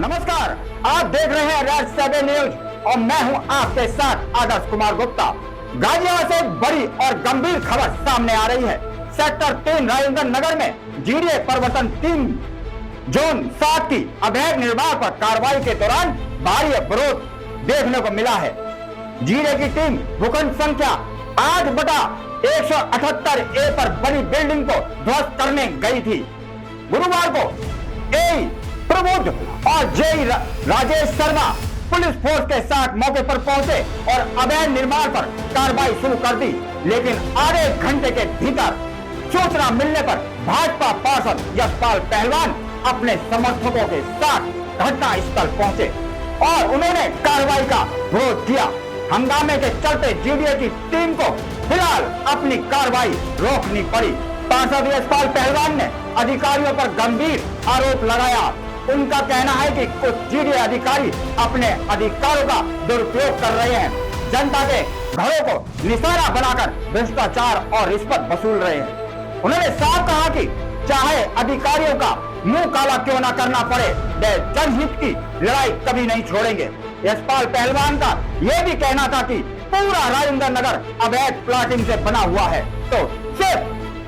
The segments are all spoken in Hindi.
नमस्कार, आप देख रहे हैं राज 7 न्यूज और मैं हूं आपके साथ आदर्श कुमार गुप्ता। गाजियाबाद से बड़ी और गंभीर खबर सामने आ रही है। सेक्टर 3 राजेंद्र नगर में जीडीए प्रवर्तन 3 जोन 7 की अवैध निर्माण पर कार्रवाई के दौरान भारी विरोध देखने को मिला है। जीडीए की टीम भूखंड संख्या 8/178 ए पर बनी बिल्डिंग को ध्वस्त करने गई थी। गुरुवार को ए प्रबोध और JE Rajesh Sharma police force के साथ मौके पर पहुंचे और अवैध निर्माण पर कार्रवाई शुरू कर दी, लेकिन आधे घंटे के भीतर सूचना मिलने पर भाजपा पार्षद यशपाल पहलवान अपने समर्थकों के साथ घटना स्थल पहुंचे और उन्होंने कार्रवाई का विरोध किया। हंगामे के चलते जीडीए की टीम को फिलहाल अपनी कार्रवाई रोकनी पड़ी। पार्षद यशपाल पहलवान ने अधिकारियों पर गंभीर आरोप लगाया। उनका कहना है कि कुछ जीडीए अधिकारी अपने अधिकारों का दुरुपयोग कर रहे हैं, जनता के घरों को निशाना बनाकर भ्रष्टाचार और रिश्वत वसूल रहे हैं। उन्होंने साफ कहा कि चाहे अधिकारियों का मुंह काला क्यों न करना पड़े, वे जनहित की लड़ाई कभी नहीं छोड़ेंगे। यशपाल पहलवान का यह भी कहना था कि पूरा राजेंद्र नगर अवैध प्लाटिंग से बना हुआ है, तो सिर्फ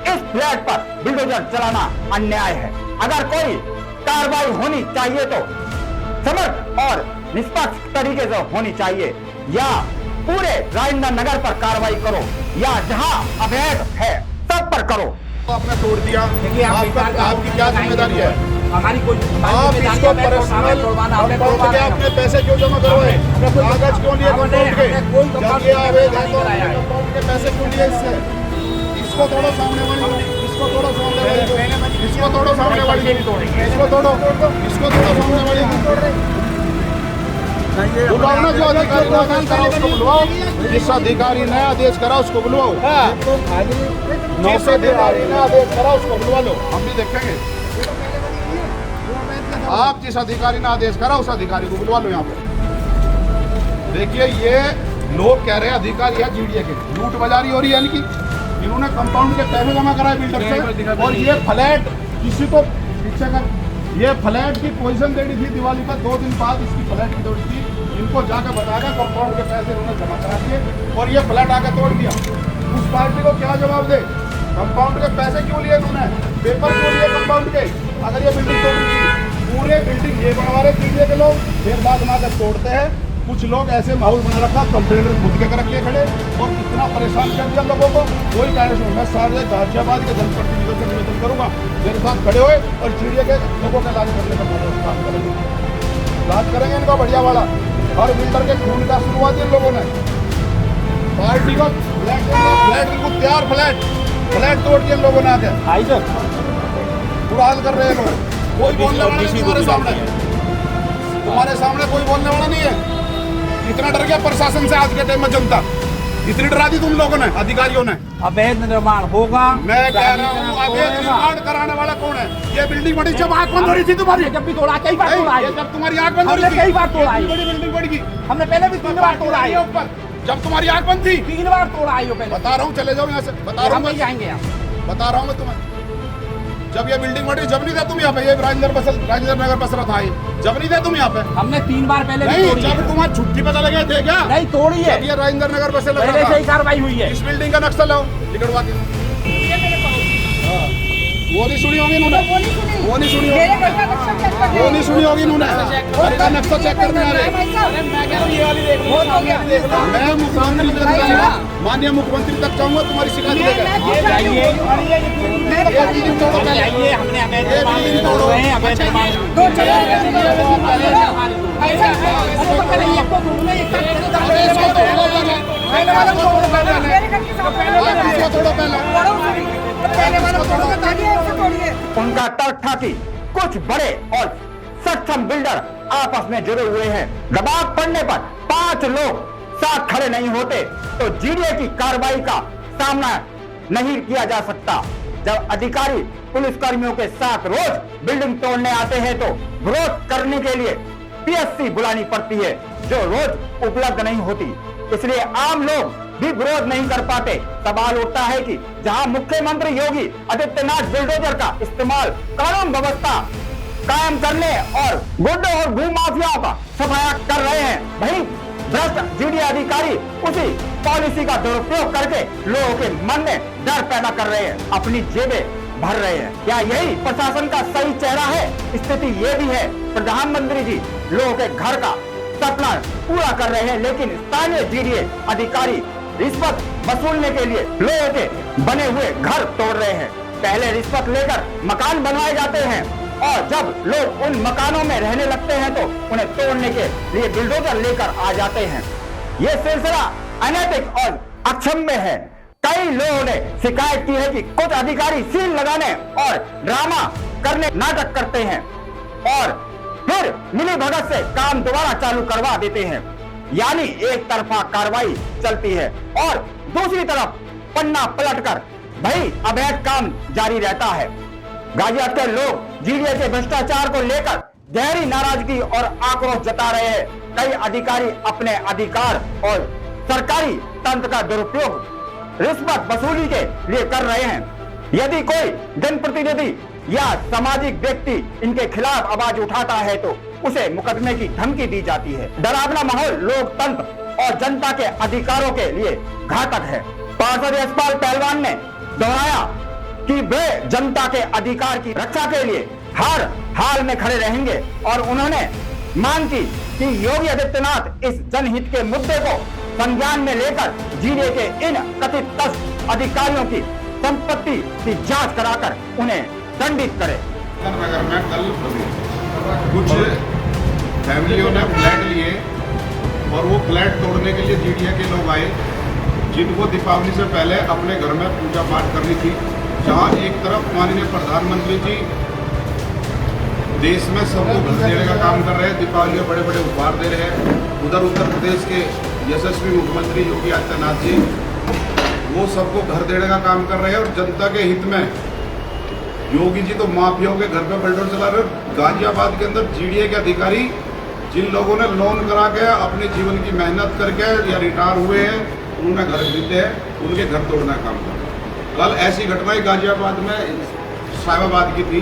इस फ्लैट पर बुलडोजर चलाना अन्याय है। अगर कोई कार्रवाई होनी चाहिए तो समर्थ और निष्पक्ष तरीके से होनी चाहिए, या पूरे राजेंद्र नगर पर कार्रवाई करो या जहां अवैध है सब पर करो। आपने तोड़ दिया, आपकी क्या जिम्मेदारी है? हमारी कोई आप इसको पर्सनल कंपाउंड के अपने पैसे क्यों जमा करवाए? कागज क्यों लिए कंपाउंड के? जब ये अवैध है तो कंपाउंड के पैसे क्यों लिए इससे? इसको तोड़ो, सामने वाली इसको तोड़ो, सामने वाली इसको तोड़ो, सामने वाली इसको तोड़ो, इसको तोड़ो, सामने वाली बुलाओ ना। जो अधिकारी को आसान करा उसको बुलवाओ, जिस अधिकारी ने आदेश करा उसको बुलवाओ, 9 से अधिकारी ने आदेश करा उसको बुलवा लो, हम भी देखेंगे। आप जिस अधिकारी ने आदेश करा उस अधिकारी को बुलवा लो। यहाँ पे देखिए, ये लोग कह रहे हैं अधिकारी है जीडीए के, लूट बाजारी हो रही है इनकी। इन्होंने कंपाउंड के पैसे जमा कराए बिल्डर से, और ये फ्लैट किसी को पीछे कर, ये फ्लैट की पोजीशन देनी थी दिवाली पर 2 दिन बाद इसकी फ्लैट की तोड़ थी। इनको जाकर बताया कंपाउंड के पैसे उन्होंने जमा करा दिए और ये फ्लैट आकर तोड़ दिया। उस पार्टी को क्या जवाब दे? कंपाउंड के पैसे क्यों लिए इन्होंने, पेपर क्यों लिए कंपाउंड के? अगर ये बिल्डिंग तोड़ी थी, पूरे बिल्डिंग ये बनवा रहे जीडीए के लोग, फिर बाद बनाकर तोड़ते हैं। कुछ लोग ऐसे माहौल बना रखा, कंप्लेंटर खुद के रख के खड़े और इतना परेशान कर दिया लोगों को। कोई कहने से मैं सारे गाजियाबाद के जनप्रतिनिधियों से निवेदन करूंगा, मेरे साथ खड़े हुए और जीडीए के लोगों का इलाज करने का काम करेंगे। इलाज करेंगे इनका बढ़िया वाला। हर बिल्डर के खून का शुरुआत इन लोगों ने पार्टी को फ्लैट बिल्कुल तैयार फ्लैट तोड़ दिए इन लोगों ने आके बुरा हाल कर रहे हैं लोग। कोई बोलने वाला नहीं तुम्हारे सामने कोई बोलने वाला नहीं है। इतना डर गया प्रशासन से आज के टाइम में जनता, इतनी डरा दी तुम लोगों ने, अधिकारियों ने। अवैध निर्माण होगा, मैं कह रहा हूँ अवैध निर्माण कराने वाला कौन है? ये बिल्डिंग बड़ी, जब आंख बंद हो रही थी तुम्हारी, जब भी तोड़ा कई बार तोड़ा है, जब तुम्हारी आंख बंद हो रही थी कई बार तोड़ा है, बड़ी बिल्डिंग बढ़ी, हमने पहले भी 3 बार तोड़ा है ऊपर, जब तुम्हारी आंख बंद थी 3 बार तोड़ा है। पहले बता रहा हूँ, चले जाओ यहाँ से, बता रहा हूँ, जाएंगे बता रहा हूँ मैं तुम्हें। जब ये बिल्डिंग बनी, जब नहीं थे तुम यहाँ पे, ये राजेंद्र नगर बस रहा था, जब नहीं थे तुम यहाँ पे। हमने 3 बार पहले नहीं, जब तुम्हारी छुट्टी पता लगे थे क्या? नहीं तोड़ी है, ये राजेंद्र नगर बस पहले से ही कार्रवाई हुई है। इस बिल्डिंग का नक्शा लो, निकलवा के। वो नहीं सुनी होगी इन्होंने, वो नहीं सुनी होगी, वो नहीं सुनी होगी इन्होंने। उनका नक्शा चेक करने आ रहे। मैं मुख्यमंत्री तक जाऊंगा, माननीय मुख्यमंत्री तक जाऊंगा, तुम्हारी शिकायत लेकर। उनका तर्क था कि कुछ बड़े और सक्षम बिल्डर आपस में जुड़े हुए हैं। दबाव पड़ने पर 5 लोग साथ खड़े नहीं होते तो जीडीए की कार्रवाई का सामना नहीं किया जा सकता। जब अधिकारी पुलिस कर्मियों के साथ रोज बिल्डिंग तोड़ने आते हैं तो विरोध करने के लिए पीएससी बुलानी पड़ती है, जो रोज उपलब्ध नहीं होती। इसलिए आम लोग भी विरोध नहीं कर पाते। सवाल उठता है कि जहां मुख्यमंत्री योगी आदित्यनाथ बुलडोजर का इस्तेमाल कानून व्यवस्था कायम करने और गुंडों और भू माफियाओं का सफाया कर रहे हैं। वहीं भ्रष्ट जीडीए अधिकारी उसी पॉलिसी का दुरुपयोग करके लोगों के मन में डर पैदा कर रहे हैं, अपनी जेबें भर रहे हैं। क्या यही प्रशासन का सही चेहरा है? स्थिति ये भी है, प्रधानमंत्री जी लोगों के घर का सपना पूरा कर रहे हैं, लेकिन स्थानीय जीडीए अधिकारी रिश्वत वसूलने के लिए लोगों के बने हुए घर तोड़ रहे हैं। पहले रिश्वत लेकर मकान बनवाए जाते हैं और जब लोग उन मकानों में रहने लगते हैं तो उन्हें तोड़ने के लिए बुलडोजर लेकर आ जाते हैं। ये सिलसिला अनैतिक और अक्षम्य है। कई लोगों ने शिकायत की है कि कुछ अधिकारी सील लगाने और ड्रामा करने नाटक करते हैं और फिर मिली भगत से काम दोबारा चालू करवा देते हैं, यानी एक तरफा कार्रवाई चलती है और दूसरी तरफ पन्ना पलटकर भाई अवैध काम जारी रहता है। गाजियाबाद के लोग जीडीए के भ्रष्टाचार को लेकर गहरी नाराजगी और आक्रोश जता रहे हैं। कई अधिकारी अपने अधिकार और सरकारी तंत्र का दुरुपयोग रिश्वत वसूली के लिए कर रहे हैं। यदि कोई जनप्रतिनिधि या सामाजिक व्यक्ति इनके खिलाफ आवाज उठाता है तो उसे मुकदमे की धमकी दी जाती है। डरावना माहौल लोकतंत्र और जनता के अधिकारों के लिए घातक है। पार्षद यशपाल पहलवान ने दोहराया कि वे जनता के अधिकार की रक्षा के लिए हर हाल में खड़े रहेंगे और उन्होंने मांग की कि योगी आदित्यनाथ इस जनहित के मुद्दे को संज्ञान में लेकर जीडीए के इन कथित 10 अधिकारियों की संपत्ति की जांच कराकर उन्हें दंडित करे। नगर में कल कुछ फैमिलियों ने फ्लैट लिए और वो फ्लैट तोड़ने के लिए जीडीए के लोग आए, जिनको दीपावली से पहले अपने घर में पूजा पाठ करनी थी। जहां एक तरफ माननीय प्रधानमंत्री जी देश में सबको घर देने का काम कर रहे हैं, दीपावली में बड़े बड़े उपहार दे रहे हैं। उधर उत्तर प्रदेश के यशस्वी मुख्यमंत्री योगी आदित्यनाथ जी वो सबको घर देने का काम कर रहे हैं और जनता के हित में योगी जी तो माफियाओं के घर पे बुलडोजर चला रहे हैं। गाजियाबाद के अंदर जीडीए के अधिकारी जिन लोगों ने लोन करा के अपने जीवन की मेहनत करके या रिटायर हुए हैं, उन्होंने घर खरीदे हैं, उनके घर तोड़ने का काम कर रहे हैं। कल ऐसी घटना गाजियाबाद में साहिबाबाद की थी,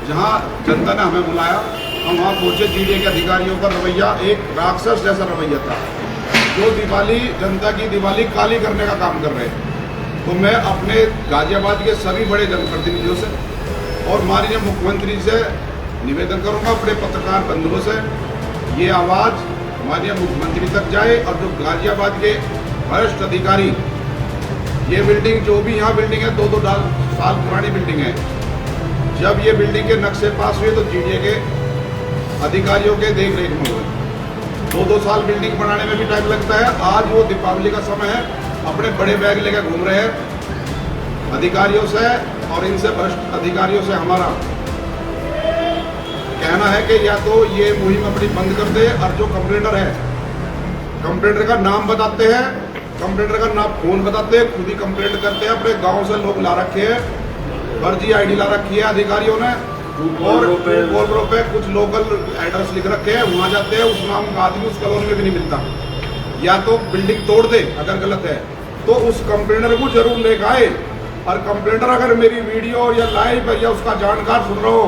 जहां जनता ने हमें बुलाया, हम वहाँ पहुंचे। जीडीए के अधिकारियों का रवैया एक राक्षस जैसा रवैया था, जो दिवाली जनता की दिवाली काली करने का काम कर रहे हैं। तो मैं अपने गाजियाबाद के सभी बड़े जनप्रतिनिधियों से और माननीय मुख्यमंत्री से निवेदन करूंगा, अपने पत्रकार बंधुओं से, ये आवाज़ माननीय मुख्यमंत्री तक जाए और जो गाजियाबाद के वरिष्ठ अधिकारी, ये बिल्डिंग जो भी यहाँ बिल्डिंग है 2-2 साल पुरानी बिल्डिंग है। जब ये बिल्डिंग के नक्शे पास हुए तो जीडीए के अधिकारियों के देख रेख में हुए। 2-2 साल बिल्डिंग बनाने में भी टाइम लगता है। आज वो दीपावली का समय है, अपने बड़े बैग लेकर घूम रहे हैं। अधिकारियों से और इनसे भ्रष्ट अधिकारियों से हमारा कहना है कि या तो ये मुहिम अपनी बंद कर दे और जो कंप्लेंटर है, कंप्लेंटर का नाम बताते हैं, कंप्लेंटर का नाम फोन बताते हैं, खुद ही कंप्लेंट करते हैं। अपने गांव से लोग ला रखे हैं, फर्जी आईडी ला रखी है अधिकारियों ने और बोल पे कुछ लोकल एड्रेस लिख रखे हैं, वहाँ जाते हैं, उस नाम का आदमी उस कॉलोनी में भी नहीं मिलता। या तो बिल्डिंग तोड़ दे अगर गलत है तो उस कंप्लेंटर को जरूर लेकर आए, और कंप्लेंटर अगर मेरी वीडियो या लाइव या उसका जानकार सुन रहा हो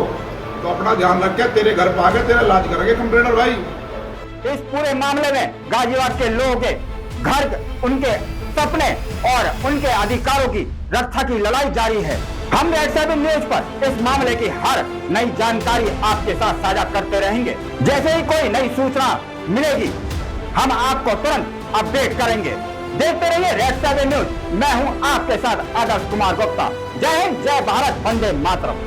तो अपना ध्यान रख के तेरे घर पर आके तेरा इलाज करेंगे कंप्लेंटर भाई। इस पूरे मामले में गाजियाबाद के लोगों के घर, उनके सपने और उनके अधिकारों की रक्षा की लड़ाई जारी है। हम रेड 7 न्यूज पर इस मामले की हर नई जानकारी आपके साथ साझा करते रहेंगे। जैसे ही कोई नई सूचना मिलेगी हम आपको तुरंत अपडेट करेंगे। देखते रहिए रेड 7 न्यूज। मैं हूं आपके साथ आदर्श कुमार गुप्ता। जय हिंद, जय भारत, वंदे मातरम।